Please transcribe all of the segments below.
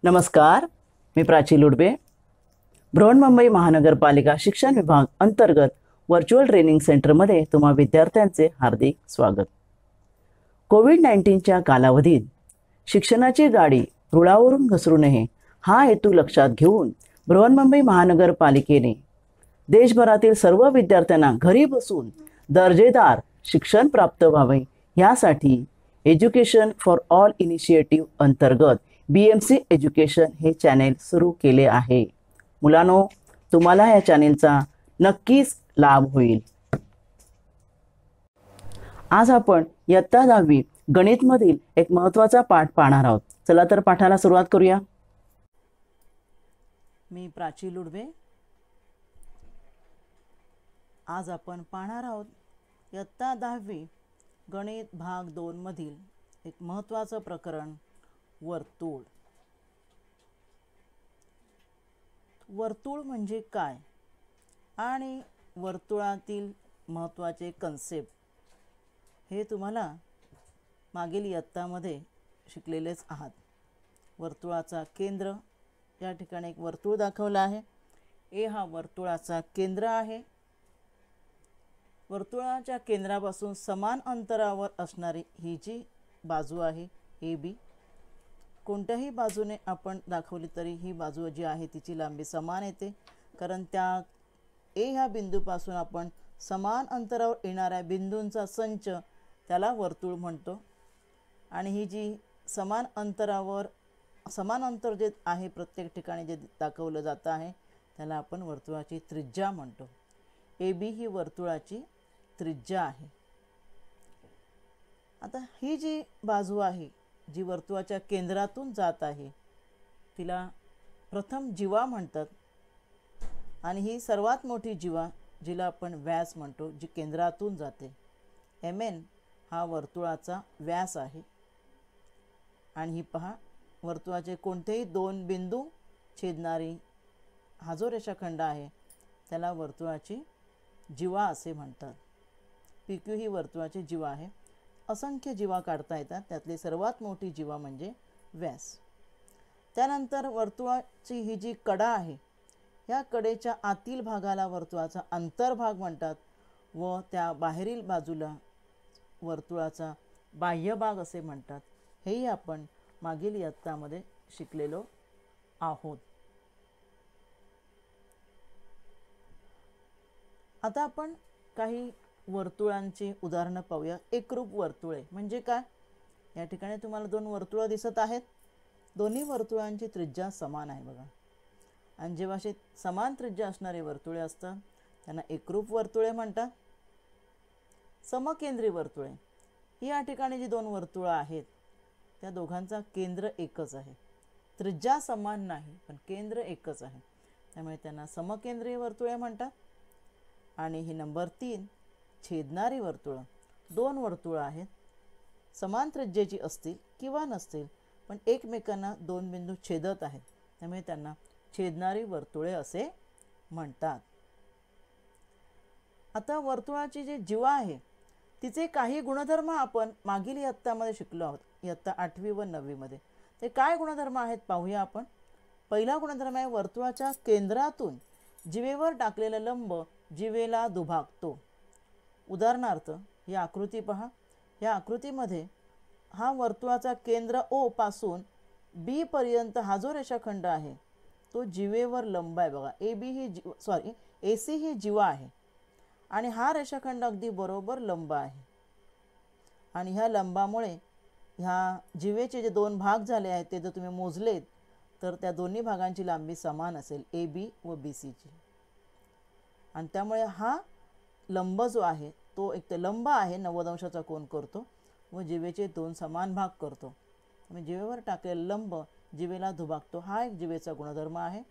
नमस्कार, मी प्राची लुडबे. बृहन्मुंबई महानगरपालिका शिक्षण विभाग अंतर्गत व्हर्च्युअल ट्रेनिंग सेंटरमध्ये तुम्हा विद्यार्थ्यांचे हार्दिक स्वागत. कोविड-19च्या कालावधीत शिक्षणाची गाडी रुळावरून घसरू नये हा हेतू लक्षात घेऊन बृहन्मुंबई महानगरपालिकेने देशभरातील सर्व विद्यार्थ्यांना घरी बसून दर्जेदार शिक्षण प्राप्त व्हावे यासाठी एज्युकेशन फॉर ऑल इनिशिएटिव्ह अंतर्गत BMC एज्युकेशन हे चॅनेल सुरू केले आहे. मुलांनो, तुम्हाला या चॅनेलचा नक्कीच लाभ होईल. आज आपण इयत्ता 10वी गणितमधील एक महत्त्वाचा पाठ पाहणार आहोत. चला तर पाठाला सुरुवात करूया. मी प्राची लुडबे. आज आपण पाहणार आहोत इयत्ता 10वी गणित भाग 2 मधील एक महत्त्वाचं प्रकरण वर्तुळ. वर्तुळ म्हणजे काय आणि वर्तुळातील महत्त्वाचे कन्सेप्ट हे तुम्हाला मागील इयत्तामध्ये शिकलेलेच आहात. वर्तुळाचा केंद्र, या ठिकाणी एक वर्तुळ दाखवला आहे. ए हा वर्तुळाचा केंद्र आहे. वर्तुळाच्या केंद्रापासून समान अंतरावर असणारी ही जी बाजू आहे AB, कोणत्याही बाजूने आपण दाखवली तरी ही बाजू जी आहे तिची लांबी समान येते, कारण त्या ए ह्या बिंदूपासून आपण समान अंतरावर येणाऱ्या बिंदूंचा संच त्याला वर्तुळ म्हणतो. आणि ही जी समान अंतर जे आहे प्रत्येक ठिकाणी जे दाखवलं जातं आहे त्याला आपण वर्तुळाची त्रिज्या म्हणतो. AB ही वर्तुळाची त्रिज्या आहे. आता ही जी बाजू आहे जी वर्तुळाच्या केंद्रातून जात आहे तिला प्रथम जीवा म्हणतात, आणि ही सर्वात मोठी जीवा जिला आपण व्यास म्हणतो, जी केंद्रातून जाते. MN हा वर्तुळाचा व्यास आहे. आणि ही पहा, वर्तुळाचे कोणतेही दोन बिंदू छेदणारी हा जो रेषाखंड आहे त्याला वर्तुळाची जीवा असे म्हणतात. PQ ही वर्तुळाची जीवा आहे. असंख्य जीवा काढता येतात, त्यातली सर्वात मोठी जीवा म्हणजे व्यास. त्यानंतर वर्तुळाची ही जी कडा आहे या कडेच्या आतील भागाला वर्तुळाचा अंतर्भाग म्हणतात व त्या बाहेरील बाजूला वर्तुळाचा बाह्य भाग असे म्हणतात. हेही आपण मागील इयत्तामध्ये शिकलेलो आहोत. आता आपण काही वर्तुळांची उदाहरणं पाहूया. एकरूप वर्तुळे म्हणजे काय? या ठिकाणी तुम्हाला दोन वर्तुळ दिसत आहेत. दोन्ही वर्तुळांची त्रिज्या समान आहे बघा. आणि जेव्हा अशी समान त्रिज्या असणारी वर्तुळे असतात त्यांना एकरूप वर्तुळे म्हणतात. समकेंद्री वर्तुळे, या ठिकाणी जी दोन वर्तुळं आहेत त्या दोघांचा केंद्र एकच आहे. त्रिज्या समान नाही पण केंद्र एकच आहे, त्यामुळे त्यांना समकेंद्रीय वर्तुळे म्हणतात. आणि ही नंबर 3 छेदणारी वर्तुळं. दोन वर्तुळं आहेत, समान त्रिज्येची असतील किंवा नसतील पण एकमेकांना दोन बिंदू छेदत आहेत, त्यामुळे त्यांना छेदणारी वर्तुळे असे म्हणतात. आता वर्तुळाची जी जीवा आहे तिचे काही गुणधर्म आपण मागील इयत्तामध्ये शिकलो आहोत, इयत्ता 8वी व 9वी मध्ये. ते काय गुणधर्म आहेत पाहूया आपण. पहिला गुणधर्म आहे वर्तुळाच्या केंद्रातून जीवेवर टाकलेला लंब जीवेला दुभागतो. उदाहरणार्थ ही आकृती पहा. या आकृतीमध्ये हा वर्तुळाचा केंद्र O पासून B पर्यंत हा जो रेषाखंड आहे तो जीवेवर लंब आहे बघा. AC ही जीवा आहे आणि हा रेषाखंड अगदी बरोबर लंब आहे. आणि ह्या लंबामुळे ह्या जीवेचे जे दोन भाग झाले आहेत ते जर तुम्ही मोजलेत तर त्या दोन्ही भागांची लांबी समान असेल, AB व BC ची. आणि त्यामुळे हा लंब जो आहे तो एक तर लंब आहे, 90 अंशाचा कोन करतो व जीवेचे दोन समान भाग करतो. म्हणजे जीवेवर टाकलेला लंब जीवेला दुभागतो, हा एक जीवेचा गुणधर्म आहे.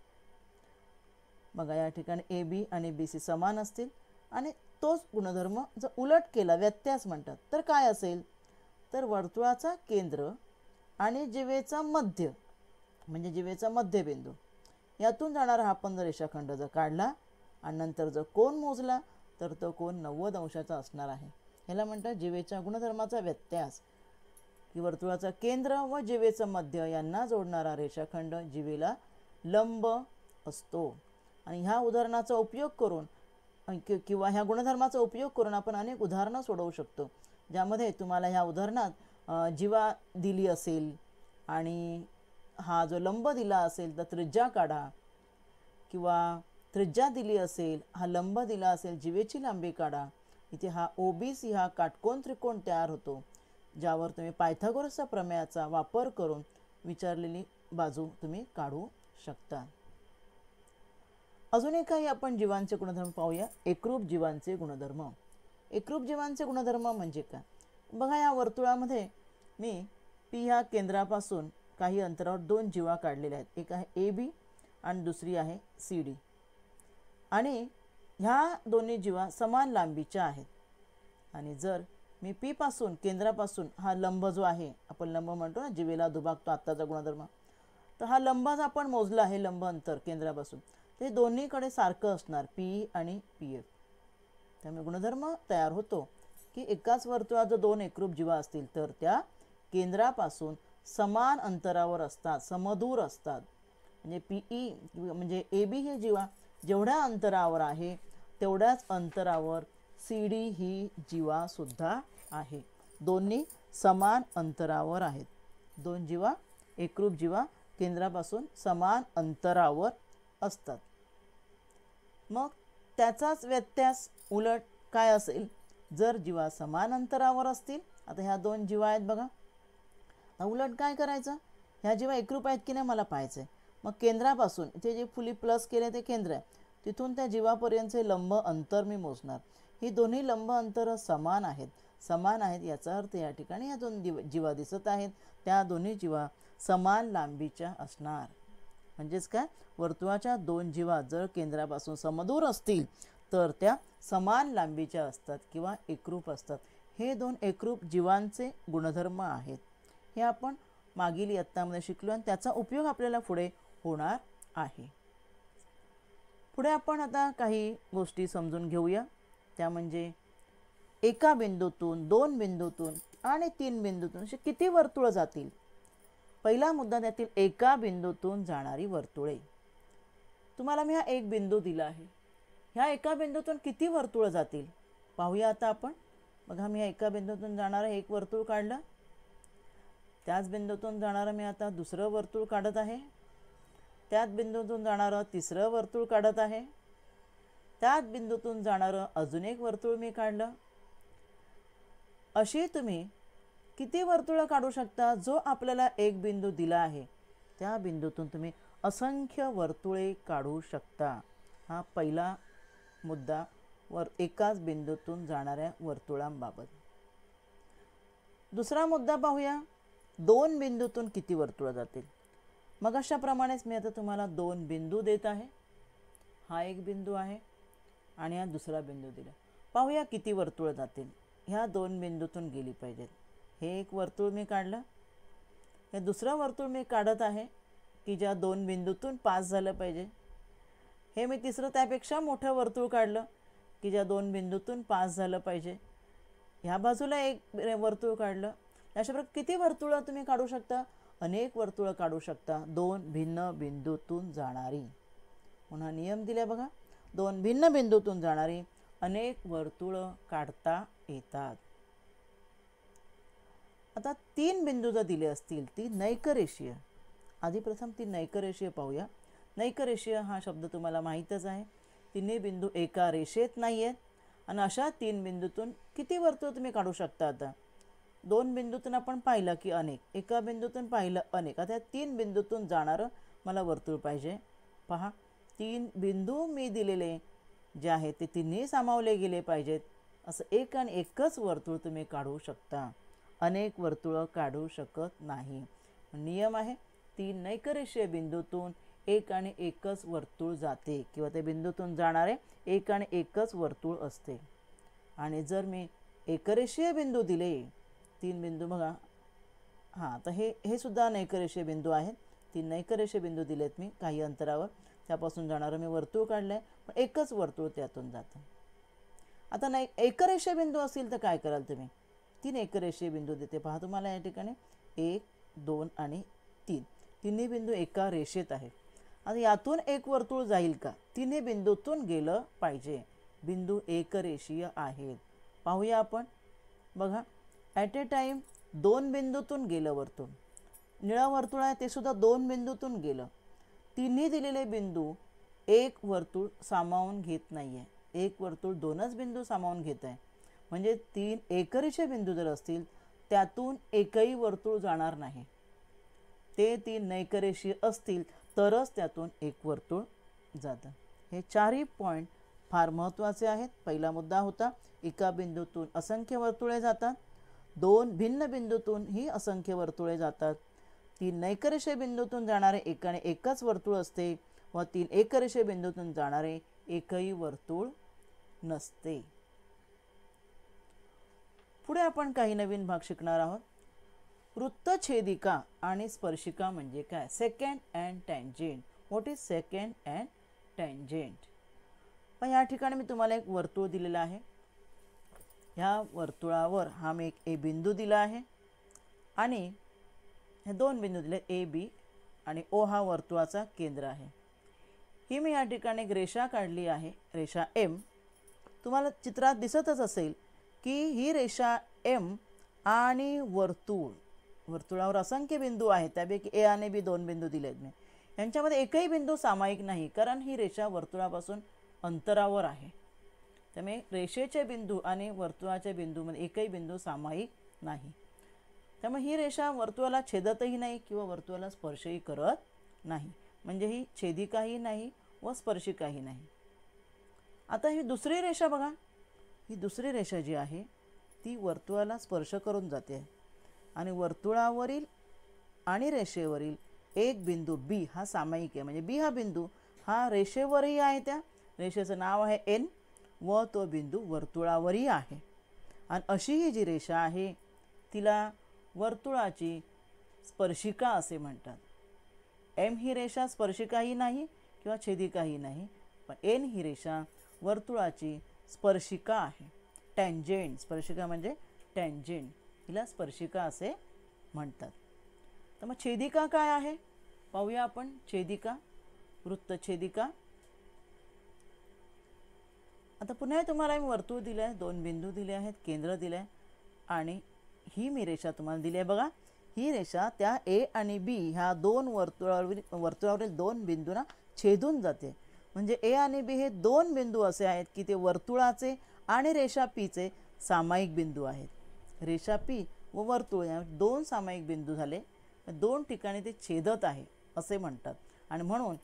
बघा या ठिकाणी AB आणि BC समान असतील आणि तोच गुणधर्म जर उलट केला, व्यत्यास म्हणतात, तर काय असेल? तर वर्तुळाचा केंद्र आणि जीवेचा मध्य म्हणजे जीवेचा मध्यबिंदू यातून जाणारा हा आपण रेषाखंड जर काढला आणि नंतर जर कोन मोजला तर तो कोन 90 अंशाचा असणार आहे. ह्याला म्हणतात जीवेच्या गुणधर्माचा व्यत्यास. की वर्तुळाचा केंद्र व जिवेचं मध्य यांना जोडणारा रेषाखंड जिवेला लंब असतो. आणि ह्या उदाहरणाचा उपयोग करून किंवा ह्या गुणधर्माचा उपयोग करून आपण अनेक उदाहरणं सोडवू शकतो, ज्यामध्ये तुम्हाला ह्या उदाहरणात जिवा दिली असेल आणि हा जो लंब दिला असेल तर त्रिज्या काढा, किंवा त्रिज्या दिली असेल, हा लंब दिला असेल, जिवेची लांबी काढा. इथे हा OBC हा काटकोन त्रिकोण तयार होतो, ज्यावर तुम्ही पायथागोरसच्या प्रमेयाचा वापर करून विचारलेली बाजू तुम्ही काढू शकता. अजूनही काही आपण जीवांचे गुणधर्म पाहूया. एकरूप जीवांचे गुणधर्म. एकरूप जीवांचे गुणधर्म म्हणजे काय? बघा, या वर्तुळामध्ये मी P ह्या केंद्रापासून काही अंतरावर दोन जीवा काढलेल्या आहेत. एक आहे AB आणि दुसरी आहे CD. आणि ह्या दोन्ही जीवा समान लांबीच्या आहेत. आणि जर मी P पासून केंद्रापासून हा लंब जो आहे, आपण लंब म्हणतो ना, जिवेला दुभागतो आत्ताचा गुणधर्म, तर हा लंबाचा आपण मोजला आहे, लंब अंतर केंद्रापासून, ते दोन्हीकडे सारखं असणार, P आणि PF. त्यामुळे गुणधर्म तयार होतो की एकाच वर्तुळात जर दोन एकरूप जीवा असतील तर त्या केंद्रापासून समान अंतरावर असतात, समदूर असतात. म्हणजे PE म्हणजे AB हे जीवा जेवढ्या अंतरावर आहे तेवढ्याच अंतरावर CD ही जीवा सुद्धा आहे. दोन्ही समान अंतरावर आहेत. दोन जीवा, एकरूप जीवा केंद्रापासून समान अंतरावर असतात. मग त्याचाच व्यत्यास उलट काय असेल? जर जीवा समान अंतरावर असतील, आता ह्या दोन जीवा आहेत बघा, उलट काय करायचं? ह्या जीवा एकरूप आहेत की नाही मला पाहायचं आहे. मग केंद्रापासून इथे जे फुली प्लस केले ते केंद्र आहे, तिथून त्या जीवापर्यंतचे लंब अंतर मी मोजणार. ही दोन्ही लंब अंतर समान आहेत. समान आहेत याचा अर्थ या ठिकाणी या दोन जीवा दिसत आहेत, त्या दोन्ही जीवा समान लांबीच्या असणार. म्हणजेच काय? वर्तुळाच्या दोन जीवा जर केंद्रापासून समदूर असतील तर त्या समान लांबीच्या असतात किंवा एकरूप असतात. हे दोन एकरूप जीवांचे गुणधर्म आहेत. हे आपण मागील इयत्तामध्ये शिकलो आणि त्याचा उपयोग आपल्याला पुढे होणार आहे. पुढे आपण आता काही गोष्टी समजून घेऊया. त्या म्हणजे एका बिंदूतून, दोन बिंदूतून आणि तीन बिंदूतून अशी किती वर्तुळं जातील? पहिला मुद्दा त्यातील एका बिंदूतून जाणारी वर्तुळे. तुम्हाला मी हा एक बिंदू दिला आहे, ह्या एका बिंदूतून किती वर्तुळं जातील पाहूया आता आपण. बघा, मी एका बिंदूतून जाणारं एक वर्तुळ काढलं, त्याच बिंदूतून जाणारं मी आता दुसरं वर्तुळ काढत आहे, त्याच बिंदूतून जाणारं तिसरं वर्तुळ काढत आहे, त्याच बिंदूतून जाणारं अजून एक वर्तुळ मी काढलं. अशी तुम्ही किती वर्तुळं काढू शकता? जो आपल्याला एक बिंदू दिला आहे त्या बिंदूतून तुम्ही असंख्य वर्तुळे काढू शकता. हा पहिला मुद्दा एकाच बिंदूतून जाणाऱ्या वर्तुळांबाबत. दुसरा मुद्दा पाहूया, दोन बिंदूतून किती वर्तुळं जातील. मग अशाप्रमाणेच मी आता तुम्हाला दोन बिंदू देत आहे. हा एक बिंदू आहे आणि हा दुसरा बिंदू दिला. पाहूया किती वर्तुळं जातील. ह्या दोन बिंदूतून गेली पाहिजेत. हे एक वर्तुळ मी काढलं, हे दुसरं वर्तुळ मी काढत आहे की ज्या दोन बिंदूतून पास झालं पाहिजे. हे मी तिसरं त्यापेक्षा मोठं वर्तुळ काढलं की ज्या दोन बिंदूतून पास झालं पाहिजे. ह्या बाजूला एक वर्तुळ काढलं. अशा प्रकारे किती वर्तुळं तुम्ही काढू शकता? अनेक वर्तुळं काढू शकता, दोन भिन्न बिंदूतून जाणारी. पुन्हा नियम दिले बघा, दोन भिन्न बिंदूतून जाणारी अनेक वर्तुळं काढता येतात. आता तीन बिंदू जर दिले असतील, ती नैकरेषीय. आधी प्रथम ती नैकरेषीय पाहूया. नैकरेषीय हा शब्द तुम्हाला माहीतच आहे. तिन्ही बिंदू एका रेषेत नाही आहेत आणि अशा तीन बिंदूतून किती वर्तुळ तुम्ही काढू शकता? आता दोन बिंदूतून आपण पाहिलं की अनेक, एका बिंदूतून पाहिलं अनेक. आता तीन बिंदूतून जाणारं मला वर्तुळ पाहिजे. पहा, तीन बिंदू मी दिलेले जे आहेत ते तिन्ही सामावले गेले पाहिजेत. असं एक आणि एकच वर्तुळ तुम्ही काढू शकता, अनेक वर्तुळं काढू शकत नाही. नियम आहे, तीन नैकरेषीय बिंदूतून एक आणि एकच वर्तुळ जाते किंवा त्या बिंदूतून जाणारे एक आणि एकच वर्तुळ असते. आणि जर मी एकरेषीय बिंदू दिले, तीन बिंदू बघा, हां, तर हे सुद्धा नैकरेषीय बिंदू आहेत. तीन नैकरेषीय बिंदू दिलेत मी काही अंतरावर, त्यापासून जाणारं मी वर्तुळ काढलं आहे, पण एकच वर्तुळ त्यातून जातं. आता एकरेषीय बिंदू असतील तर काय कराल तुम्ही? तीन एकरेषीय बिंदू देते। पहा तुम्हाला या ठिकाणी 1 2 आणि 3 तिन्ही बिंदू एका रेषेत आहेत। आता यातून एक वर्तुळ जाईल का? तिन्ही बिंदूतून गेलं पाहिजे। बिंदू एकरेषीय आहेत। पाहूया आपण, बघा ॲट ए टाइम दोन बिंदूतून गेलं वर्तुळ। निळं वर्तुळ आहे ते सुद्धा दोन बिंदूतून गेलं। तिन्ही दिलेले बिंदू एक वर्तुळ सामावून घेत नाही आहे। एक वर्तुळ दोनच बिंदू सामावून घेत आहे, म्हणजे तीन एकरेषीय बिंदू जर असतील त्यातून एकही वर्तुळ जाणार नाही। ते तीन नैकरेषीय असतील तरच त्यातून एक वर्तुळ जातं। हे चारही पॉईंट फार महत्त्वाचे आहेत। पहिला मुद्दा होता एका बिंदूतून असंख्य वर्तुळे जातात, दोन भिन्न बिंदूतून ही असंख्य वर्तुळे जातात, तीन नैकरेषीय बिंदूतून जाणारे एकाने एकच वर्तुळ असते व तीन एकरेषीय बिंदूतून जाणारे एकही वर्तुळ नसते। पुढे आपण काही नवीन भाग शिकणार आहोत। वृत्तछेदिका आणि स्पर्शिका म्हणजे काय? Second and tangent. What is second and tangent? पण या ठिकाणी मी तुम्हाला एक वर्तुळ दिलेला आहे। ह्या वर्तुळावर हा मी एक ए बिंदू दिला आहे आणि हे दोन बिंदू दिले ए बी आणि ओ हा वर्तुळाचा केंद्र आहे। ही मी या ठिकाणी एक रेषा काढली आहे, रेषा एम। तुम्हाला चित्रात दिसतच असेल की ही रेषा एम आणि वर्तुळावर असंख्य बिंदू आहेत, त्यापैकी ए आणि बी दोन बिंदू दिलेत मी। यांच्यामध्ये एकही बिंदू सामायिक नाही, कारण ही रेषा वर्तुळापासून अंतरावर आहे। त्यामुळे रेषेचे बिंदू आणि वर्तुळाच्या बिंदूमध्ये एकही बिंदू सामायिक नाही। त्यामुळे ही रेषा वर्तुळाला छेदतही नाही किंवा वर्तुळाला स्पर्शही करत नाही, म्हणजे ही छेदिकाही नाही व स्पर्शिकाही नाही। आता ही दुसरी रेषा बघा, ही दुसरी रेषा जी आहे ती वर्तुळाला स्पर्श करून जाते आणि वर्तुळावरील आणि रेषेवरील एक बिंदू बी हा सामायिक आहे, म्हणजे बी हा बिंदू हा रेषेवरही आहे, त्या रेषेचं नाव आहे एन व तो बिंदू वर्तुळावरही आहे। आणि अशी ही जी रेषा आहे तिला वर्तुळाची स्पर्शिका असे म्हणतात। एम ही रेषा स्पर्शिकाही नाही किंवा छेदिकाही नाही, पण एन ही रेषा वर्तुळाची स्पर्शिका आहे। टँजेंट, स्पर्शिका म्हणजे टँजेंट, हिला स्पर्शिका असे म्हणतात। तर मग छेदिका काय आहे पाहूया आपण। छेदिका, वृत्तछेदिका। आता पुन्हा तुम्हाला मी वर्तुळ दिलं आहे, दोन बिंदू दिले आहेत, केंद्र दिले आहे आणि ही मी रेषा तुम्हाला दिली आहे। बघा ही रेषा त्या ए आणि बी ह्या दोन वर्तुळावरील दोन बिंदूंना छेदून जाते, म्हणजे ए आणि बी हे दोन बिंदू असे आहेत की ते वर्तुळाचे आणि रेषा पीचे सामायिक बिंदू आहेत। रेषा पी व वर्तुळ या दोन सामायिक बिंदू झाले, दोन ठिकाणी ते छेदत आहे असे म्हणतात आणि म्हणून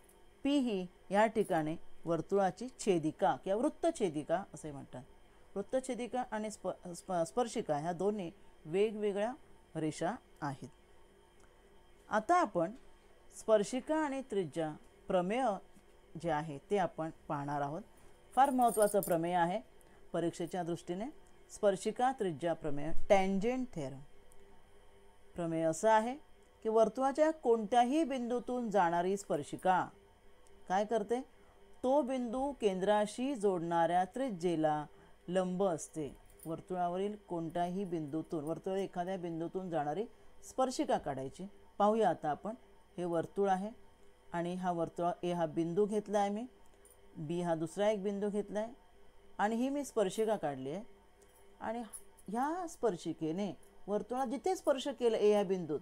पी ही या ठिकाणी वर्तुळाची छेदिका किंवा वृत्तछेदिका असे म्हणतात। वृत्तछेदिका आणि स्पर्शिका ह्या दोन्ही वेगवेगळ्या रेषा आहेत। आता आपण स्पर्शिका आणि त्रिज्या प्रमेय जे आहे ते आपण पाहणार आहोत। फार महत्त्वाचं प्रमेय आहे परीक्षेच्या दृष्टीने, स्पर्शिका त्रिज्या प्रमेय, टँजेंट थेरम। प्रमेय असं आहे की वर्तुळाच्या कोणत्याही बिंदूतून जाणारी स्पर्शिका काय करते? तो बिंदू केंद्राशी जोडणाऱ्या त्रिज्येला लंब असते। वर्तुळावरील कोणत्याही बिंदूतून, वर्तुळाच्या एखाद्या बिंदूतून जाणारी स्पर्शिका काढायची। पाहूया आता आपण, हे वर्तुळ आहे आणि हा वर्तुळ ए हा बिंदू घेतला आहे मी, बी हा दुसरा एक बिंदू घेतला आहे आणि ही मी स्पर्शिका काढली आहे आणि ह्या स्पर्शिकेने वर्तुळात जिथे स्पर्श केलं ए ह्या बिंदूत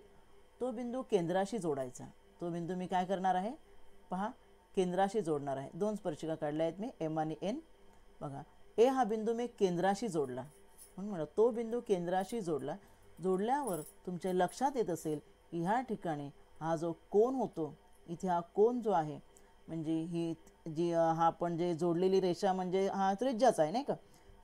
तो बिंदू केंद्राशी जोडायचा। तो बिंदू मी काय करणार आहे पहा, केंद्राशी जोडणार आहे। दोन स्पर्शिका काढल्या आहेत मी, एम आणि एन। बघा ए हा बिंदू मी केंद्राशी जोडला, म्हणून म्हणा तो बिंदू केंद्राशी जोडला। जोडल्यावर तुमच्या लक्षात येत असेल की ह्या ठिकाणी हा जो कोन होतो, इथे हा कोन जो आहे म्हणजे ही जी हा आपण जे जोडलेली रेषा म्हणजे हा त्रिज्याच आहे नाही का,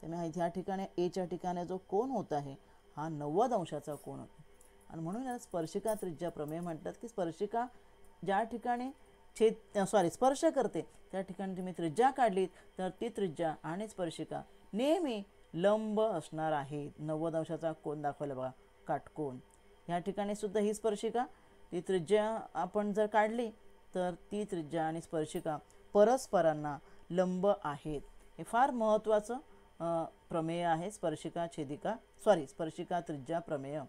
त्यामुळे ह्या ठिकाणी एच्या ठिकाणी जो कोन होत आहे हा 90 अंशाचा कोन होतो आणि म्हणून याला स्पर्शिका त्रिज्या प्रमेय म्हणतात की स्पर्शिका ज्या ठिकाणी स्पर्श करते त्या ठिकाणी तुम्ही त्रिज्या काढलीत तर ती त्रिज्या आणि स्पर्शिका नेहमी लंब असणार आहेत। 90 अंशाचा कोन दाखवला बघा, काटकोन। या ठिकाणी सुद्धा ही स्पर्शिका, ती त्रिज्या आपण जर काढली तर ती त्रिज्या आणि स्पर्शिका परस्परांना लंब आहेत। हे फार महत्त्वाचं प्रमेय आहे, स्पर्शिका त्रिज्या प्रमेय.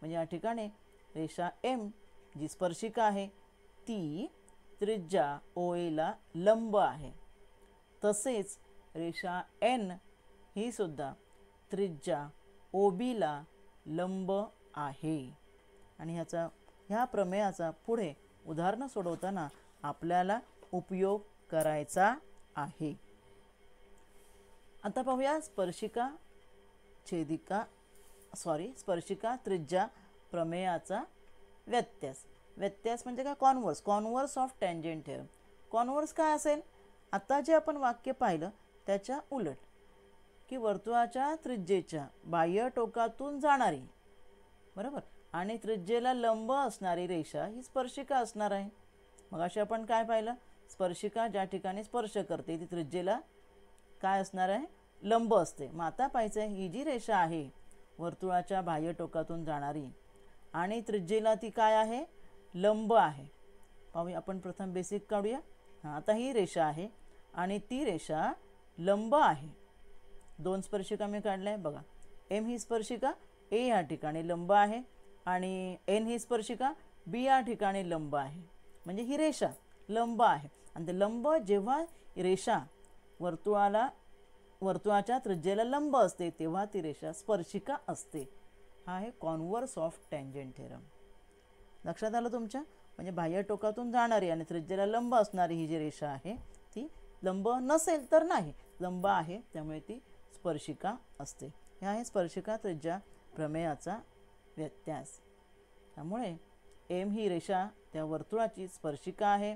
म्हणजे या ठिकाणी रेषा एम जी स्पर्शिका आहे ती त्रिज्या ओ एला लंब आहे. तसेच रेषा एन ही सुद्धा त्रिज्या ओ बीला लंब आहे. आणि ह्या प्रमेयाचा पुढे उदाहरणं सोडवताना आपल्याला उपयोग करायचा आहे. आता पाहूया स्पर्शिका त्रिज्या प्रमेयाचा व्यत्यास म्हणजे काय? Converse of tangent theorem. Converse काय असेल? आता जे आपण वाक्य पाहिलं त्याच्या उलट, की वर्तुळाच्या त्रिज्येच्या बाह्य टोकातून जाणारी, बरोबर, आणि त्रिज्येला लंब असणारी रेषा ही स्पर्शिका असणार आहे. मग अशी आपण काय पाहिलं? स्पर्शिका ज्या ठिकाणी स्पर्श करते ती त्रिज्येला काय असणार आहे? लंब असते. मग आता पाहायचं आहे ही जी रेषा आहे वर्तुळाच्या बाह्य टोकातून जाणारी आणि त्रिज्येला ती काय आहे? लंब आहे. पाहूया आपण प्रथम बेसिक काढूया. आता ही रेषा आहे आणि ती रेषा लंब आहे. दोन स्पर्शिका मी काढल्या आहे बघा. एम ही स्पर्शिका ए या ठिकाणी लंब आहे आणि एन ही स्पर्शिका बी या ठिकाणी लंब आहे. म्हणजे ही रेषा लंब आहे. आणि ते लंब जेव्हा रेषा वर्तुळाच्या त्रिज्येला लंब असते तेव्हा ती रेषा स्पर्शिका असते. हा आहे कॉन्व्हर्स ऑफ टँजंट थिअरम. लक्षात आलं तुमच्या? म्हणजे बाह्य टोकातून जाणारी आणि त्रिज्येला लंब असणारी ही जी रेषा आहे ती लंब नसेल तर नाही, लंब आहे त्यामुळे ती स्पर्शिका असते. हे आहे स्पर्शिका त्रिज्या प्रमेयाचा व्यत्यास. त्यामुळे एम ही रेषा त्या वर्तुळाची स्पर्शिका आहे,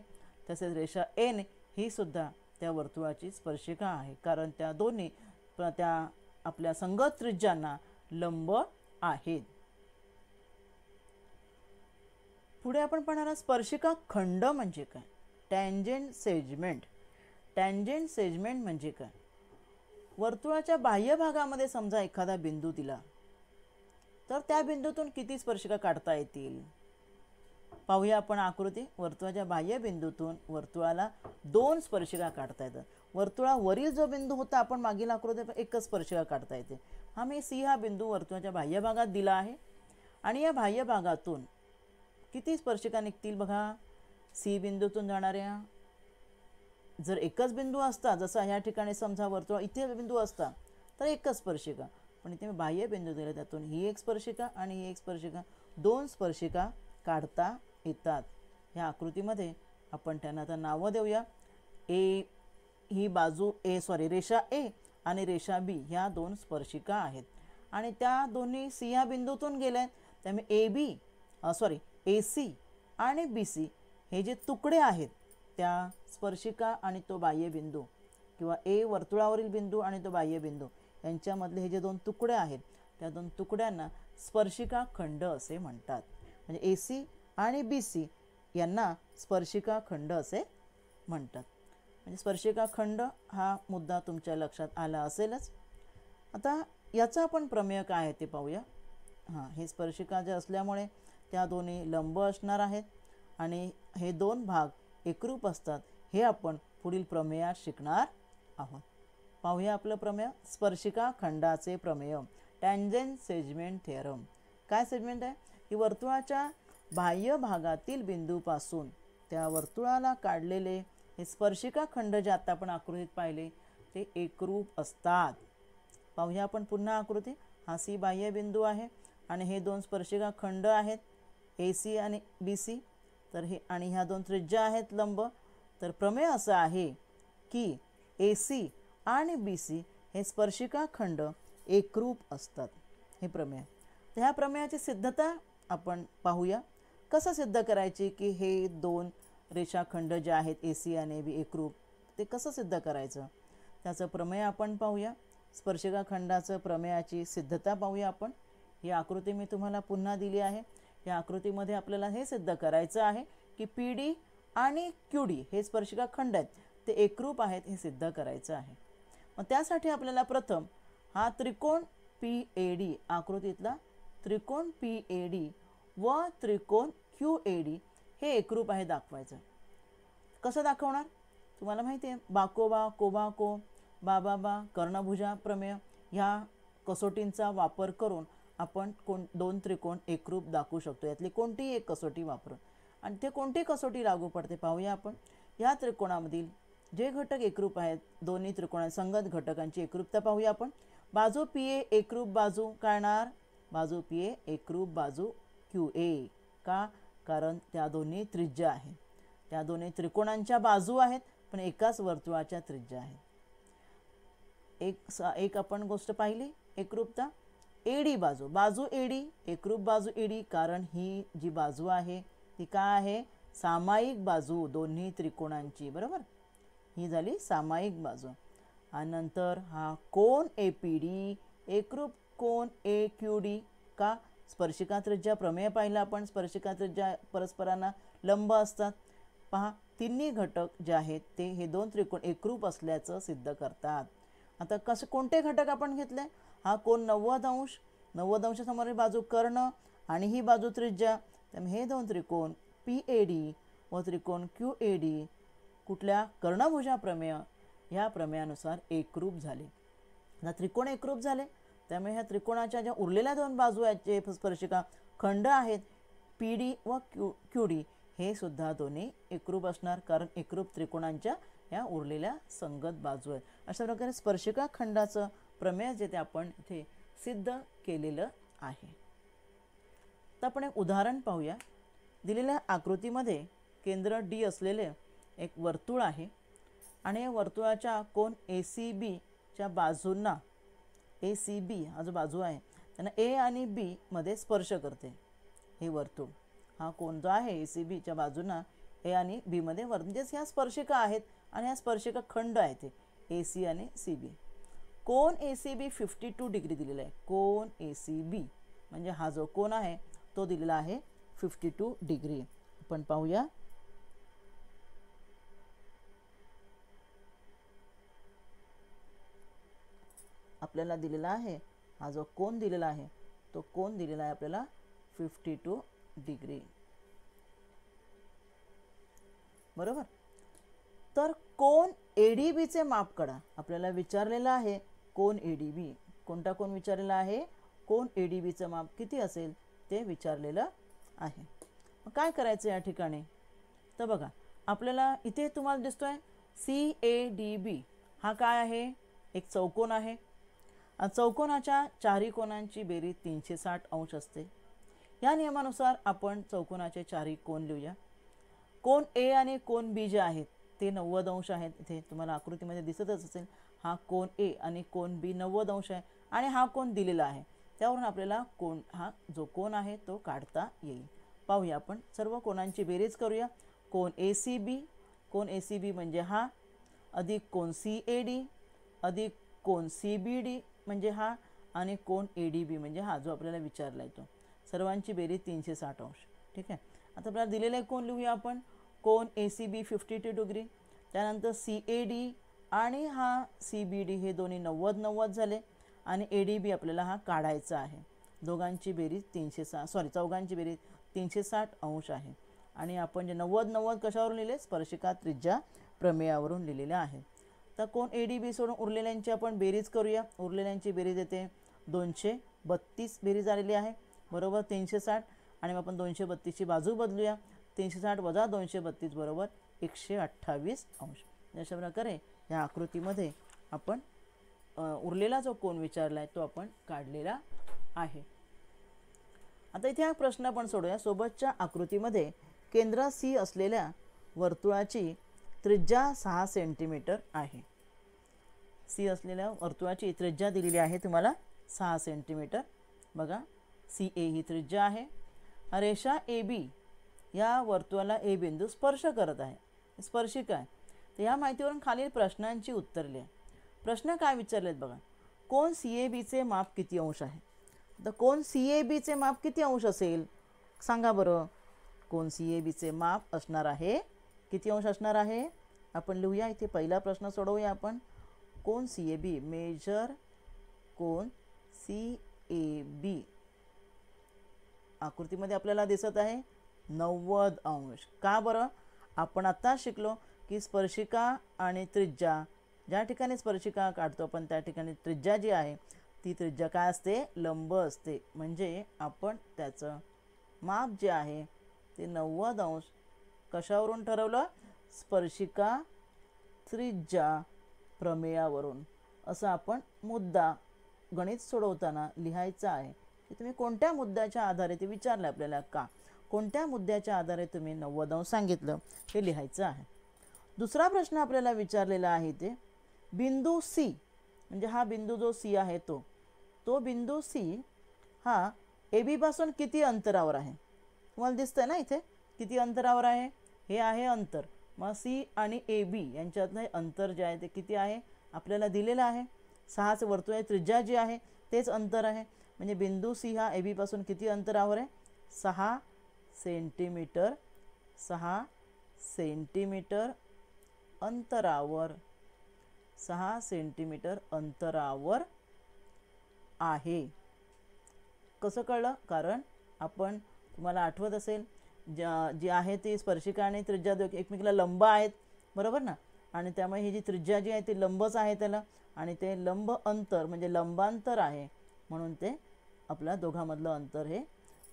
तसेच रेषा एन ही सुद्धा त्या वर्तुळाची स्पर्शिका आहे, कारण त्या दोन्ही त्या आपल्या संगत त्रिज्यांना लंब आहेत. पुढे आपण पाहणार स्पर्शिका खंड म्हणजे काय? Tangent segment. टँजंट सेगमेंट म्हणजे काय? वर्तुळाच्या बाह्य भागामध्ये समजा एखादा बिंदू दिला तर त्या बिंदूतून किती स्पर्शिका काढता येतील? पाहूया आपण आकृती. वर्तुळाच्या बाह्य बिंदूतून वर्तुळाला 2 स्पर्शिका काढता येतात. वर्तुळावरील जो बिंदू होता आपण मागील आकृतीत एकच स्पर्शिका काढता येते. हा मी सी हा बिंदू वर्तुळाच्या बाह्य भागात दिला आहे आणि या बाह्य भागातून किती स्पर्शिका निघतील बघा. सी बिंदूतून जाणाऱ्या जर एकच बिंदू असता, जसा ह्या ठिकाणी समजा वर्तुळ इथे बिंदू असता तर एकच स्पर्शिका, पण इथे बाह्य बिंदू दिला त्यातून ही एक स्पर्शिका आणि ही एक स्पर्शिका, 2 स्पर्शिका काढता येतात. ह्या आकृतीमध्ये आपण त्यांना आता नावं देऊया. ए ही बाजू रेषा ए आणि रेषा बी ह्या 2 स्पर्शिका आहेत आणि त्या दोन्ही सी या बिंदूतून गेल्या. त्यामुळे ए सी आणि बी सी हे जे तुकडे आहेत त्या स्पर्शिका आणि तो बाह्य बिंदू किंवा ए वर्तुळावरील बिंदू आणि तो बाह्य बिंदू यांच्यामधले हे जे 2 तुकडे आहेत त्या 2 तुकड्यांना स्पर्शिका खंड असे म्हणतात. म्हणजे ए सी आणि बी सी यांना स्पर्शिका खंड असे म्हणतात. म्हणजे स्पर्शिका खंड हा मुद्दा तुमच्या लक्षात आला असेलच. आता याचा आपण प्रमेय काय आहे ते पाहूया. हे स्पर्शिका जे असल्यामुळे त्या दोन्ही लंब असणार आहेत आणि हे 2 भाग एकरूप असतात हे आपण पुढील प्रमेयात शिकणार आहोत. पाहूया आपलं प्रमेय. स्पर्शिका खंडाचे प्रमेय, टँजंट सेगमेंट थिअरम. काय सेगमेंट आहे? की वर्तुळाच्या बाह्य भागातील बिंदूपासून त्या वर्तुळाला काढलेले हे स्पर्शिका खंड जे आता आपण आकृतीत पाहिले ते एकरूप असतात. पाहूया आपण पुन्हा आकृती. हा सी बाह्य बिंदू आहे आणि हे 2 स्पर्शिका खंड आहेत ए सी आणि बी सी. तर हे आणि ह्या 2 त्रिज्या आहेत लंब. तर प्रमेय असं आहे की ए सी आणि बी सी हे स्पर्शिका खंड एकरूप असतात. हे प्रमेय. तर ह्या प्रमेयाची सिद्धता आपण पाहूया. कसं सिद्ध करायची की हे 2 रेषाखंड जे आहेत ए सी आणि बी एकरूप, ते कसं सिद्ध करायचं त्याचं प्रमेय आपण पाहूया. स्पर्शिका खंडाचं प्रमेयाची सिद्धता पाहूया आपण. ही आकृती मी तुम्हाला पुन्हा दिली आहे. या आकृतीमध्ये आपल्याला हे सिद्ध करायचं आहे की पी डी आणि क्यू डी हे स्पर्शिका खंड आहेत ते एकरूप आहेत हे सिद्ध करायचं आहे. मग त्यासाठी आपल्याला प्रथम हा त्रिकोण पी ए डी, आकृतीतला त्रिकोण पी ए डी व त्रिकोण क्यू ए डी हे एकरूप आहे दाखवायचं. कसं दाखवणार? तुम्हाला माहिती आहे बाकोबा, कोबाको बाबाबा, कर्णभुजा प्रमेय ह्या कसोटींचा वापर करून आपण दोन त्रिकोण एकरूप दाखवू शकतो. यातली कोणतीही एक कसोटी वापरून. आणि ते कोणती कसोटी लागू पडते पाहूया आपण. या त्रिकोणामधील जे घटक एकरूप आहेत, दोन्ही त्रिकोणा संगत घटकांची एकरूपता पाहूया आपण. बाजू PA एकरूप बाजू काय येणार? बाजू PA एकरूप बाजू QA. का? कारण त्या दोन्ही त्रिज्या आहेत. त्या दोन्ही त्रिकोणांच्या बाजू आहेत पण एकाच वर्तुळाच्या त्रिज्या आहेत. एक आपण गोष्ट पाहिली एकरूपता. AD बाजू, बाजू AD एकरूप बाजू AD, कारण ही जी बाजू आहे ती काय आहे? सामायिक बाजू दोन्ही त्रिकोणांची, बरोबर. ही झाली सामायिक बाजू. आणि नंतर हा कोन APD एकरूप कोन AQD. का? स्पर्शिका त्रिज्या प्रमेय पाहिला आपण. स्पर्शिका त्रिज्या परस्परांना लंब असतात. पहा, तिन्ही घटक जे आहेत ते हे दोन त्रिकोण एकरूप असल्याचं सिद्ध करतात. आता कोणते घटक आपण घेतले? हा कोन 90 अंश, 90 अंशासमोरील बाजू कर्ण आणि ही बाजू त्रिज्या. त्यामुळे हे दोन त्रिकोण PAD व त्रिकोण QAD कुठल्या? कर्णभुजा प्रमेय ह्या प्रमेयानुसार एकरूप झाले. आता त्रिकोण एकरूप झाले त्यामुळे ह्या त्रिकोणाच्या ज्या उरलेल्या दोन बाजू आहेत, जे स्पर्शिका खंड आहेत PD व QD, हे सुद्धा दोन्ही एकरूप असणार, कारण एकरूप त्रिकोणांच्या ह्या उरलेल्या संगत बाजू आहेत. अशा प्रकारे स्पर्शिका खंडाचं प्रमेय जे ते आपण इथे सिद्ध केलेलं आहे. तर आपण एक उदाहरण पाहूया. दिलेल्या आकृतीमध्ये केंद्र D असलेले एक वर्तुळ आहे आणि या वर्तुळाच्या कोन ACB च्या बाजूंना, ACB हा जो बाजू आहे त्यांना A आणि B मध्ये स्पर्श करते. हे वर्तुळ, हा कोन जो आहे ACB च्या बाजूंना A आणि B मध्ये म्हणजेच ह्या स्पर्शिका आहेत आणि ह्या स्पर्शिका खंड आहेत AC आणि CB. कोन ACB 52 डिग्री दिलेला आहे. कोन ACB म्हणजे हा जो कोन आहे तो दिलेला आहे 52 डिग्री. आपण पाहूया. आपल्याला दिलेला आहे हा जो कोन दिलेला आहे तो कोन दिलेला आहे आपल्याला 52 डिग्री, बरोबर. तर कोन ADB चे माप काढा. आपल्याला विचारलेलं आहे कोन ADB. कोणता कोन विचारलेला आहे? कोन ADB चं माप किती असेल ते विचारलेलं आहे. मग काय करायचं या ठिकाणी? तर बघा, आपल्याला इथे तुम्हाला दिसतोय CADB हा काय आहे? एक चौकोन आहे. चौकोनाच्या चारही कोनांची बेरीज 360 अंश असते. या नियमानुसार आपण चौकोनाचे चारही कोन लिहूया. कोन A आणि कोन B जे आहेत ते 90 अंश आहेत. इथे तुम्हाला आकृतीमध्ये दिसतच असेल. हा कोन A आणि कोन B 90 अंश आहे आणि हा कोन दिलेला आहे. त्यावरून आपल्याला हा जो कोन आहे तो काढता येईल. पाहूया आपण. सर्व कोनांची बेरीज करूया. कोन ACB, कोन ACB म्हणजे हा, अधिक कोन CAD, अधिक कोन CBD म्हणजे हा, आणि कोन ADB म्हणजे हा जो आपल्याला विचारला आहे तो. सर्वांची बेरीज 360 अंश. ठीक आहे. आता आपल्याला दिलेले कोन लिहूया आपण. कोन ACB 52 डिग्री, त्यानंतर CAD आणि हा CBD हे दोन्ही 90 झाले आणि ADB आपल्याला हा काढायचा आहे. चौघांची बेरीज 360 अंश आहे. आणि आपण जे 90 कशावरून लिहिले? स्पर्शिका त्रिज्या प्रमेयावरून लिहिलेले आहे. तर कोन ADB सोडून उरलेल्यांची आपण बेरीज करूया. उरलेल्यांची बेरीज येते 232 बेरीज आलेली आहे, बरोबर 360. आणि आपण 232 ची बाजू बदलूया. 360 वजा 232 बरोबर 128 अंश. अशा प्रकारे या आकृतीमध्ये आपण उरलेला जो कोन विचारला आहे तो आपण काढलेला आहे. आता इथे हा प्रश्न आपण सोडूया. सोबतच्या आकृतीमध्ये केंद्र C असलेल्या वर्तुळाची त्रिज्या 6 सेंटीमीटर आहे. C असलेल्या वर्तुळाची त्रिज्या दिलेली आहे तुम्हाला 6 सेंटीमीटर. बघा, CA ही त्रिज्या आहे. रेषा AB या वर्तुळाला A बिंदू स्पर्श करत आहे, स्पर्शिका आहे. तर या माहितीवरून खालील प्रश्नांची उत्तर लिहा. प्रश्न काय विचारलेत बघा. कोन CAB चे माप किती अंश आहे? तर कोन CAB चे माप किती अंश असेल सांगा बरं. कोन CAB चे माप असणार आहे किती अंश असणार आहे? आपण लिहूया. इथे पहिला प्रश्न सोडवूया आपण. कोन CAB, मेजर कोन CAB आकृतीमध्ये आपल्याला दिसत आहे 90 अंश. का बरं? आपण आता शिकलो की स्पर्शिका आणि त्रिज्या ज्या ठिकाणी स्पर्शिका काढतो आपण त्या ठिकाणी त्रिज्या जी आहे ती त्रिज्या काय असते, लंब असते. म्हणजे आपण त्याचं माप जे आहे ते 90 अंश कशावरून ठरवलं, स्पर्शिका त्रिज्या प्रमेयावरून. असं आपण मुद्दा गणित सोडवताना लिहायचा आहे की तुम्ही कोणत्या मुद्द्याच्या आधारे, ते विचारलं आपल्याला का, कोणत्या मुद्द्याच्या आधारे तुम्ही 90 अंश सांगितलं हे लिहायचं आहे. दुसरा प्रश्न आपल्याला विचारलेला आहे ते बिंदू सी, म्हणजे हा बिंदू जो सी आहे तो बिंदू सी हा ए बी पासून किती अंतरावर आहे. तुम्हाला दिसतंय ना इथे किती अंतरावर आहे, हे आहे अंतर. मग सी आणि ए बी यांच्यातलं अंतर जे आहे ते किती आहे आपल्याला दिलेलं आहे. 6 वर्तुळ त्रिज्या जी आहे तेच अंतर आहे. म्हणजे बिंदू सी हा ए बी पासून किती अंतरावर आहे, 6 सेंटीमीटर. 6 सेंटीमीटर अंतरावर, 6 सेंटीमीटर अंतरावर आहे. कसं कळलं, कारण आपण, तुम्हाला आठवत असेल जी आहे ती स्पर्शिका आणि त्रिज्या एकमेकाला लंब आहेत, बरोबर ना. आणि त्यामुळे ही जी त्रिज्या जी आहे ती लंबच आहे त्याला, आणि ते लंब अंतर म्हणजे लंबांतर आहे, म्हणून ते आपल्या दोघांमधलं अंतर हे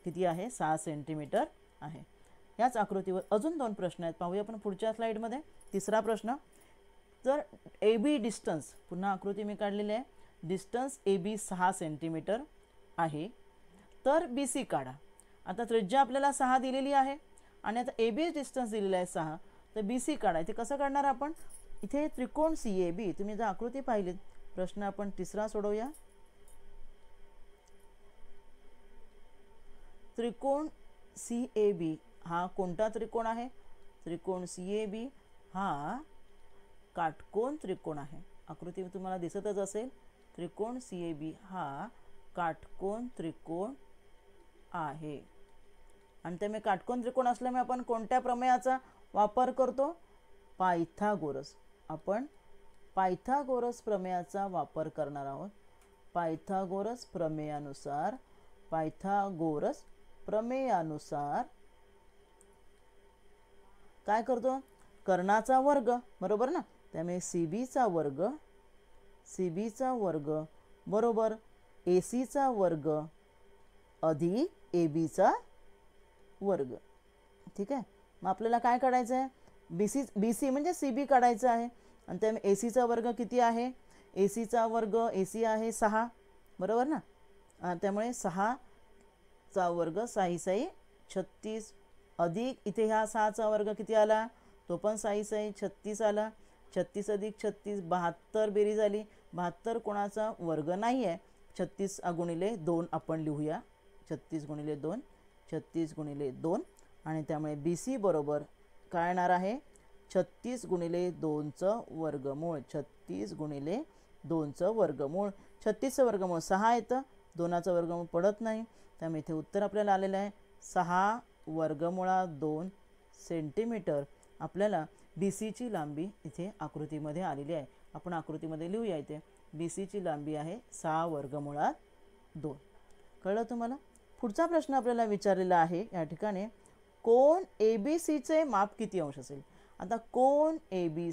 किती आहे, 6 सेंटीमीटर आहे. याच आकृतीवर अजून 2 प्रश्न आहेत, पाहूया आपण पुढच्या स्लाईडमध्ये. तिसरा प्रश्न, जर ए बी डिस्टन्स, पुन्हा आकृती मी काढलेली आहे, डिस्टन्स ए बी 6 सेंटीमीटर आहे, तर बी सी काढा. आता त्रिज्या आपल्याला 6 दिलेली आहे आणि आता ए बी डिस्टन्स दिलेला आहे 6, तर बी सी काढा. ते कसं काढणार आपण, इथे त्रिकोण सी ए बी, तुम्ही जर आकृती पाहिलीत, प्रश्न आपण तिसरा सोडवूया. त्रिकोण सी ए बी हा कोणता त्रिकोण आहे, त्रिकोण सी ए बी हा काटकोन त्रिकोण आहे. आकृती तुम्हाला दिसतच असेल, त्रिकोण सी ए बी हा काटकोन त्रिकोण आहे. आणि त्यामुळे काटकोन त्रिकोण असल्यामुळे आपण कोणत्या प्रमेयाचा वापर करतो, पायथागोरस. आपण पायथागोरस प्रमेयाचा वापर करणार आहोत. पायथागोरस प्रमेयानुसार काय करतो, कर्णाचा वर्ग, बरोबर ना. त्यामुळे सी बीचा वर्ग बरोबर ए सीचा वर्ग अधिक ए बीचा वर्ग. ठीक आहे. मग आपल्याला काय काढायचं आहे, बी सी म्हणजे सी बी काढायचं आहे. आणि त्यामुळे ए सीचा वर्ग किती आहे, ए सीचा वर्ग, ए सी आहे 6, बरोबर ना. त्यामुळे 6चा वर्ग 6 36 अधिक इथे ह्या 6चा वर्ग किती आला, तो पण 6 36 आला. 36 अधिक 36 72 बेरीज आली. 72 कोणाचा वर्ग नाही आहे, 36 गुणिले 2 आपण लिहूया. 36 गुणिले 2, 36 गुणिले 2. आणि त्यामुळे बी सी बरोबर काय येणार आहे, 36 गुणिले 2चं वर्गमूळ. 36 गुणिले 2चं वर्गमूळ. 36चं वर्गमूळ 6 येतं, 2चं वर्गमूळ पडत नाही. त्यामुळे इथे उत्तर आपल्याला आलेलं आहे 6 वर्गमुळा 2 सेंटीमीटर. आपल्याला बी सीची लांबी इथे आकृतीमध्ये आलेली आहे. आपण आकृतीमध्ये लिहूया. इथे बी सीची लांबी आहे 6 वर्गमुळात 2. कळलं तुम्हाला. पुढचा प्रश्न आपल्याला विचारलेला आहे या ठिकाणी, कोन ए बी सीचे माप किती अंश असेल. आता कोन ए बी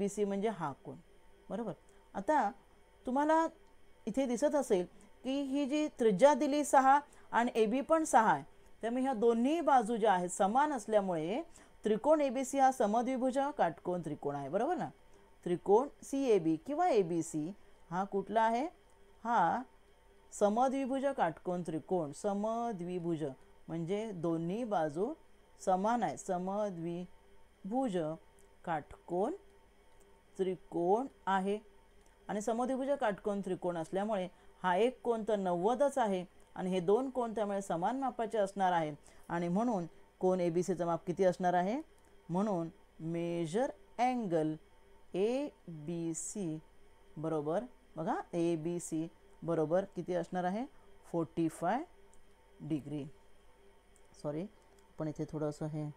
सी म्हणजे हा कोन, बरोबर. आता तुम्हाला इथे दिसत असेल की ही जी त्रिज्या दिली 6 आणि ए बी पण 6 आहे, त्यामुळे ह्या दोन्ही बाजू ज्या आहेत समान असल्यामुळे त्रिकोण ए बी सी हा समद्विभुज काटकोन त्रिकोण आहे, बरोबर ना. त्रिकोण सी ए बी किंवा ए बी सी हा कुठला आहे, हा समद्विभुज काटकोन त्रिकोण. समद्विभुज म्हणजे दोन्ही बाजू समान आहे, समद्विभुज काटकोन त्रिकोण आहे. आणि समद्विभुज काटकोन त्रिकोण असल्यामुळे हा एक कोन तर 90च आहे आणि हे 2 कोन त्यामुळे समान मापाचे असणार आहेत. आणि म्हणून कोन ए बी सीचं माप किती असणार आहे, म्हणून major angle A B C बरोबर, बघा ए बी सी बरोबर किती असणार आहे, 45 डिग्री. सॉरी, आपण इथे थोडंसं हे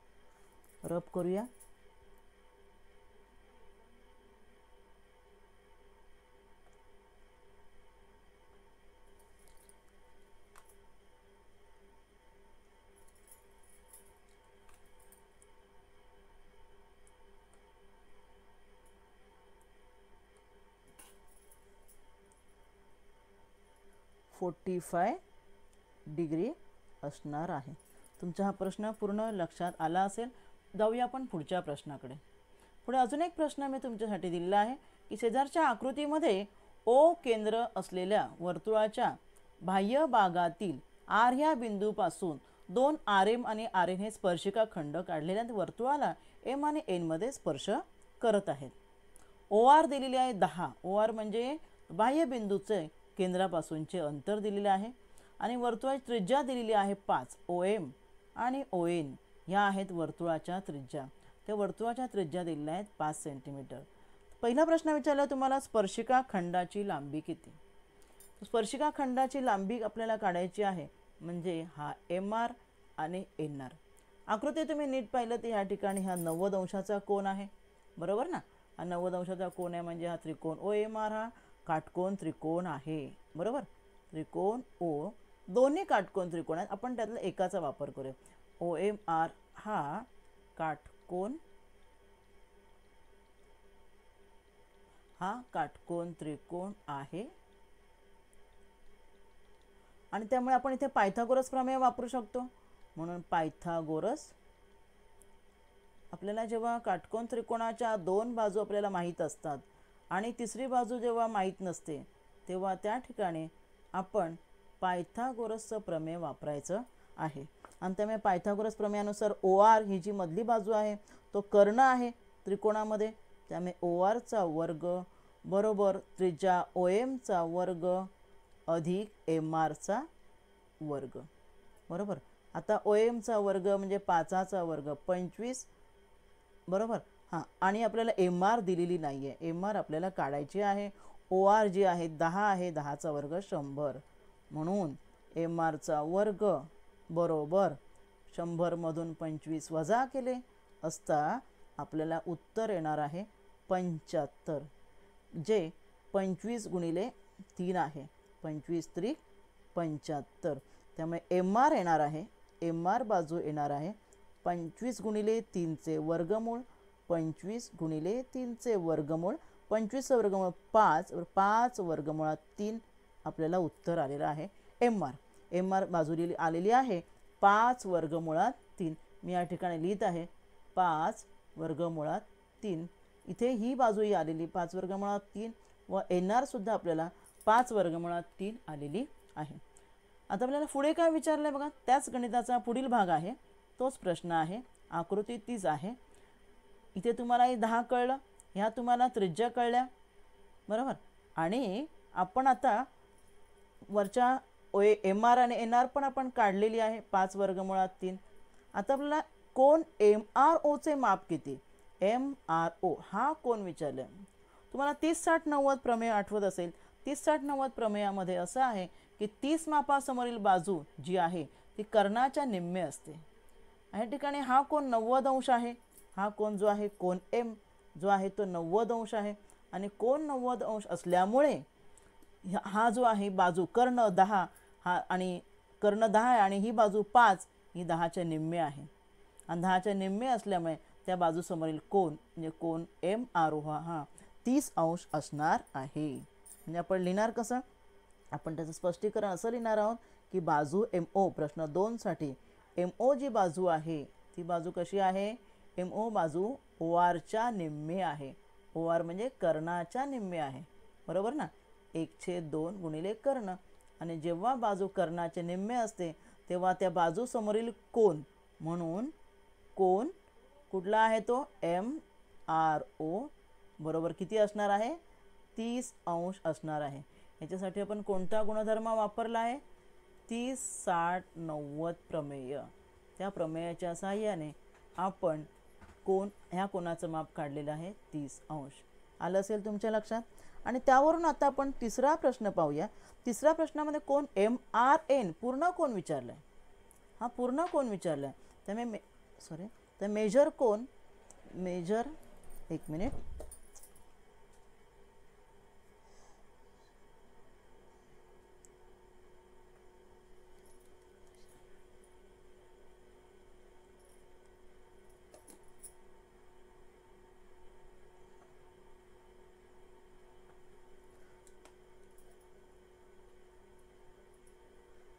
रब करूया. 45 डिग्री असणार आहे. तुमचा हा प्रश्न पूर्ण लक्षात आला असेल. जाऊया आपण पुढच्या प्रश्नाकडे. पुढे अजून एक प्रश्न मी तुमच्यासाठी दिलेला आहे की शेजारच्या आकृतीमध्ये ओ केंद्र असलेल्या वर्तुळाच्या बाह्य भागातील आर ह्या बिंदूपासून दोन आर एम आणि आर एन हे स्पर्शिका खंड काढलेल्या वर्तुळाला एम आणि एन मध्ये स्पर्श करत आहेत. ओ आर दिलेली आहे 10. ओ आर म्हणजे बाह्य बिंदूचे केंद्रापासूनचे अंतर दिलेले आहे आणि वर्तुळाची त्रिज्या दिलेली आहे 5. ओ एम आणि ओ एन ह्या आहेत वर्तुळाच्या त्रिज्या. त्या वर्तुळाच्या त्रिज्या दिलेल्या आहेत 5 सेंटीमीटर. पहिला प्रश्न विचारला तुम्हाला स्पर्शिका खंडाची लांबी किती. स्पर्शिका खंडाची लांबी आपल्याला काढायची आहे म्हणजे हा एम आर आणि एन आर. आकृती तुम्ही नीट पाहिलं तर ह्या ठिकाणी हा 90 अंशाचा कोन आहे, बरोबर ना. हा 90 अंशाचा कोन आहे म्हणजे हा त्रिकोण ओ एम आर हा काटकोन त्रिकोण आहे, बरोबर. त्रिकोण ओ दोन्ही काटकोन त्रिकोण आहेत. आपण त्यातला एकाचा वापर करूया. ओ एम आर हा काटकोन त्रिकोण आहे आणि त्यामुळे आपण इथे पायथागोरस प्रमेय वापरू शकतो. म्हणून पायथागोरस आपल्याला जेव्हा काटकोन त्रिकोणाच्या दोन बाजू आपल्याला माहीत असतात आणि तिसरी बाजू जेव्हा माहीत नसते तेव्हा त्या ठिकाणी आपण पायथागोरसचं प्रमेय वापरायचं आहे. आणि त्यामुळे पायथागोरस प्रमेयानुसार ओ आर ही जी मधली बाजू आहे तो कर्ण आहे त्रिकोणामध्ये. त्यामुळे ओ आरचा वर्ग बरोबर त्रिज्या ओ एमचा वर्ग अधिक एम आरचा वर्ग, बरोबर. आता ओ एमचा वर्ग म्हणजे 5चा वर्ग 25, बरोबर. हां, आणि आपल्याला एम आर दिलेली नाही आहे. एम आर आपल्याला काढायची आहे. ओ आर जी आहे 10 आहे, 10चा वर्ग 100. म्हणून एम आरचा वर्ग बरोबर 100मधून 25 वजा केले असता आपल्याला उत्तर येणार आहे 75, जे 25 गुणिले 3 आहे. 25 त्रिक 75. त्यामुळे एम आर येणार आहे, एम आर बाजू येणार आहे 25 गुणिले 3चे वर्गमूळ. 25 गुणिले 3चे वर्गमूळ, 25चं वर्गमूळ 5, 5 वर्गमुळात 3 आपल्याला उत्तर आलेलं आहे एम आर. एम आर बाजू आलेली आहे 5 वर्गमुळात 3. मी या ठिकाणी लिहित आहे 5 वर्गमुळात 3. इथे ही बाजूही आलेली 5 वर्गमुळात 3 व एन आर सुद्धा आपल्याला 5 वर्गमुळात 3 आलेली आहे. आता आपल्याला पुढे काय विचारलं आहे बघा. त्याच गणिताचा पुढील भाग आहे, तोच प्रश्न आहे. आकृती तीच आहे. इथे तुम्हाला हे 10 कळलं, ह्या तुम्हाला त्रिज्या कळल्या, बरोबर. आणि आपण आता वरच्या एम आर आणि एन आर पण आपण काढलेली आहे 5 वर्गमुळात 3. आता आपल्याला कोन एम आर ओचे माप किती. एम आर ओ हा कोन विचारला. तुम्हाला 30-60-90 प्रमेय आठवत असेल. 30-60-90 प्रमेयामध्ये असं आहे की 30 मापासमोरील बाजू जी आहे ती कर्णाच्या निम्मे असते. या ठिकाणी हा कोन 90 अंश आहे. हा कोन जो आहे कोन एम जो आहे तो 90 अंश आहे आणि कोन 90 अंश असल्यामुळे हा जो आहे बाजू कर्ण 10 हा आणि कर्ण 10 आहे आणि ही बाजू 5 ही 10च्या निम्मे आहे. आणि 10च्या निम्मे असल्यामुळे त्या बाजूसमोरील कोन म्हणजे कोन एम आर ओ हा 30 अंश असणार आहे. म्हणजे आपण लिहिणार कसं, आपण त्याचं स्पष्टीकरण असं लिहिणार आहोत की बाजू एम ओ प्रश्न 2 साठी एम ओ जी बाजू आहे ती बाजू कशी आहे. एम ओ बाजू ओ आरच्या निम्मे आहे. ओ आर म्हणजे कर्णाच्या निम्मे आहे, बरोबर ना. 1/2 गुणिले कर्ण. आणि जेव्हा बाजू कर्णाचे निम्मे असते तेव्हा त्या बाजू समोरील कोन म्हणून कोन कुठला आहे तो एम आर ओ बरोबर किती असणार आहे 30 अंश असणार आहे. याच्यासाठी आपण कोणता गुणधर्म वापरला आहे 30-60-90 प्रमेय. त्या प्रमेयाच्या सहाय्याने आपण ह्या कोनाचं माप काढलेलं आहे 30 अंश. आलं असेल तुमच्या लक्षात. आणि त्यावरून आता आपण तिसरा प्रश्न पाहूया. तिसऱ्या प्रश्नामध्ये कोन एम आर एन पूर्ण कोन विचारलाय. हा पूर्ण कोन विचारलाय. त्यामुळे तर मेजर कोन एक मिनिट.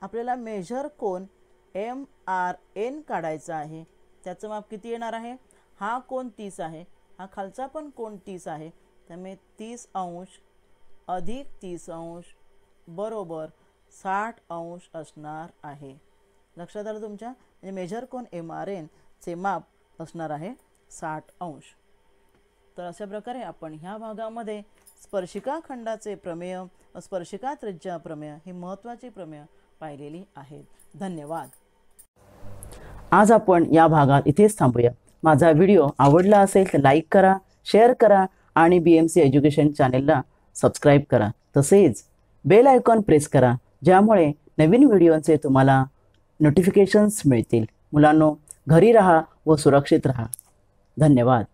आपल्याला मेजर कोन MRN काढायचा आहे. त्याचं माप किती येणार आहे? हा कोन 30 आहे, हा खालचा पण कोन 30 आहे, त्यामुळे 30 अंश अधिक 30 अंश बरोबर 60 अंश असणार आहे. लक्षात आलं तुमच्या? म्हणजे मेजर कोन MRN चे माप असणार आहे 60 अंश. तर अशा प्रकारे आपण ह्या भागामध्ये स्पर्शिका खंडाचे प्रमेय व स्पर्शिका त्रिज्या प्रमेय ही महत्त्वाची प्रमेय पाहिलेली आहेत. धन्यवाद. आज आपण या भागात इथेच थांबूया. माझा व्हिडिओ आवडला असेल तर लाईक करा, शेअर करा आणि BMC एज्युकेशन चॅनेलला सबस्क्राईब करा. तसेच बेल आयकॉन प्रेस करा, ज्यामुळे नवीन व्हिडिओचे तुम्हाला नोटिफिकेशन्स मिळतील. मुलांनो, घरी राहा व सुरक्षित राहा. धन्यवाद.